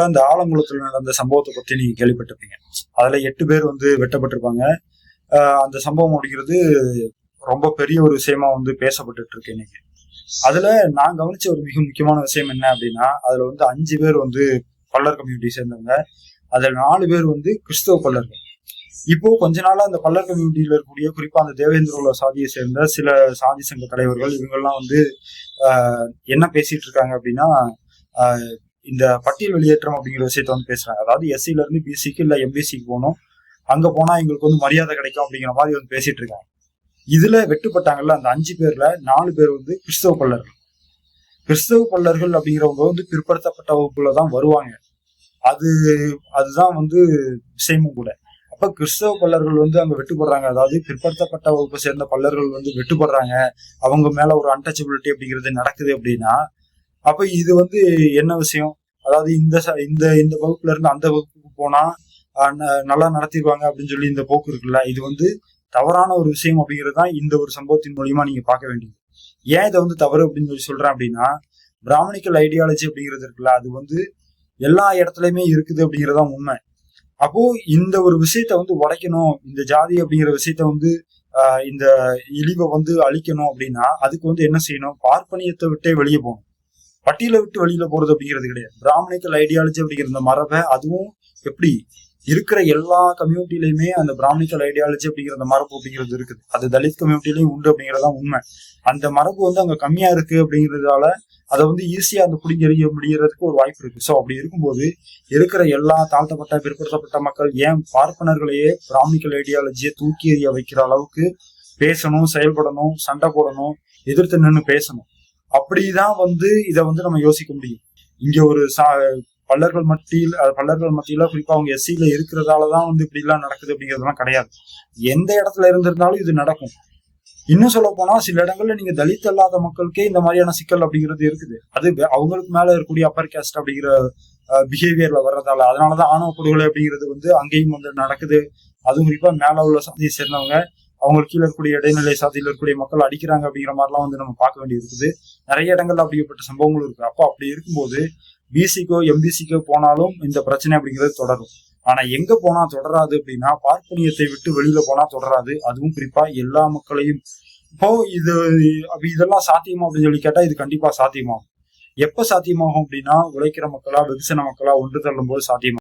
அந்த ஆலங்குளத்துல நடந்த சம்பவத்தை பத்தி நீங்க கேள்விப்பட்டிருப்பீங்க. அதுல 8 பேர் வெட்டப்பட்டிருப்பாங்க. அந்த சம்பவம் அப்படிங்கிறது ரொம்ப பெரிய ஒரு விஷயமா பேசப்பட்டு இருக்கு இன்னைக்கு. அதுல நான் கவனிச்ச ஒரு மிக முக்கியமான விஷயம் என்ன அப்படின்னா, அதுல 5 பேர் பல்லர் கம்யூனிட்டி சேர்ந்தவங்க. அதுல 4 பேர் கிறிஸ்தவ பல்லர்கள். இப்போ கொஞ்ச நாளா அந்த பல்லர் கம்யூனிட்டியில இருக்கக்கூடிய குறிப்பா அந்த தேவேந்திர சாதியை சேர்ந்த சில சாதி சங்க தலைவர்கள் இவங்கெல்லாம் என்ன பேசிட்டு இருக்காங்க அப்படின்னா, இந்த பட்டியல் வெளியேற்றம் அப்படிங்கிற விஷயத்த பேசுறாங்க. அதாவது எஸ்சில இருந்து பிசிக்கு இல்ல எம்பிசிக்கு போகணும், அங்க போனா எங்களுக்கு மரியாதை கிடைக்கும் அப்படிங்கிற மாதிரி பேசிட்டு இருக்காங்க. இதுல வெட்டுப்பட்டாங்கல்ல அந்த 5 பேர்ல 4 பேர் கிறிஸ்தவ பல்லர்கள். கிறிஸ்தவ பல்லர்கள் அப்படிங்கிறவங்க பிற்படுத்தப்பட்ட வகுப்புலதான் வருவாங்க. அதுதான் விஷயமும் கூட. அப்ப கிறிஸ்தவ பல்லர்கள் அங்க வெட்டுப்படுறாங்க. அதாவது பிற்படுத்தப்பட்ட வகுப்பை சேர்ந்த பல்லர்கள் வெட்டுப்படுறாங்க. அவங்க மேல ஒரு அன்டச்சபிலிட்டி அப்படிங்கிறது நடக்குது அப்படின்னா, அப்ப இது என்ன விஷயம்? அதாவது இந்த இந்த வகுப்புல இருந்து அந்த வகுப்புக்கு போனா நல்லா நடத்திடுவாங்க அப்படின்னு சொல்லி இந்த போக்கு இருக்குல்ல, இது தவறான ஒரு விஷயம் அப்படிங்கிறது தான் இந்த ஒரு சம்பவத்தின் மூலியமா நீங்க பார்க்க வேண்டியது. ஏன் இதை தவறு அப்படின்னு சொல்லி சொல்றேன் அப்படின்னா, பிராமணிக்கல் ஐடியாலஜி அப்படிங்கிறது இருக்குல்ல, அது எல்லா இடத்துலயுமே இருக்குது அப்படிங்கறதான் உண்மை. அப்போ இந்த ஒரு விஷயத்த உடைக்கணும், இந்த ஜாதி அப்படிங்கிற விஷயத்த இந்த இழிவை அழிக்கணும் அப்படின்னா அதுக்கு என்ன செய்யணும்? பார்ப்பனியத்தை விட்டே வெளியே போகணும். பட்டியலை விட்டு வெளியில போறது அப்படிங்கிறது கிடையாது. பிராமணிக்கல் ஐடியாலஜி அப்படிங்கிற இந்த மரபை அதுவும் எப்படி இருக்கிற எல்லா கம்யூனிட்டிலையுமே அந்த பிராமணிக்கல் ஐடியாலஜி அப்படிங்கிற அந்த மரபு அப்படிங்கிறது இருக்குது. அது தலித் கம்யூனிட்டிலையும் உண்டு அப்படிங்கிறதான் உண்மை. அந்த மரபு அங்க கம்மியா இருக்கு அப்படிங்கிறதால அதை ஈஸியா அந்த பிடிங்கறிய முடியறதுக்கு ஒரு வாய்ப்பு இருக்கு. ஸோ அப்படி இருக்கும்போது இருக்கிற எல்லா தாழ்த்தப்பட்ட பிற்படுத்தப்பட்ட மக்கள் ஏன் பார்ப்பனர்களையே பிராமணிக்கல் ஐடியாலஜியை தூக்கி எறிய வைக்கிற அளவுக்கு பேசணும், செயல்படணும், சண்டை போடணும், எதிர்த்து நின்று பேசணும். அப்படிதான் இதை நம்ம யோசிக்க முடியும். இங்க ஒரு பல்லர்கள் மத்தியில குறிப்பா அவங்க எஸ்சியில இருக்கிறதாலதான் இப்படி எல்லாம் நடக்குது அப்படிங்கிறதுலாம் கிடையாது. எந்த இடத்துல இருந்திருந்தாலும் இது நடக்கும். இன்னும் சொல்ல போனா சில இடங்கள்ல நீங்க தலித் அல்லாத மக்களுக்கே இந்த மாதிரியான சிக்கல் அப்படிங்கிறது இருக்குது. அது அவங்களுக்கு மேல இருக்கக்கூடிய அப்பர் கேஸ்ட் அப்படிங்கிற பிஹேவியர்ல வர்றதால, அதனாலதான் ஆணவ படுகொலை அப்படிங்கிறது அங்கேயும் நடக்குது. அதுவும் குறிப்பா மேல உள்ள சாதியை சேர்ந்தவங்க அவங்களுக்கு கீழே இருக்கக்கூடிய இடைநிலை சாதியில இருக்கக்கூடிய மக்கள் அடிக்கிறாங்க அப்படிங்கிற மாதிரிலாம் நம்ம பார்க்க வேண்டியது இருக்குது. நிறைய இடங்கள்ல அப்படிப்பட்ட சம்பவங்களும் இருக்கு. அப்போ அப்படி இருக்கும்போது பிசிக்கோ எம்பிசிக்கோ போனாலும் இந்த பிரச்சனை அப்படிங்கிறது தொடரும். ஆனா எங்க போனா தொடராது அப்படின்னா, பார்ப்பனியத்தை விட்டு வெளியில போனா தொடராது. அதுவும் குறிப்பா எல்லா மக்களையும். இப்போ இதெல்லாம் சாத்தியமா அப்படின்னு சொல்லி கேட்டா இது கண்டிப்பா சாத்தியமாகும். எப்ப சாத்தியமாகும் அப்படின்னா, உழைக்கிற மக்களா வெகுசன மக்களா ஒன்று தள்ளும் போது சாத்தியமாகும்.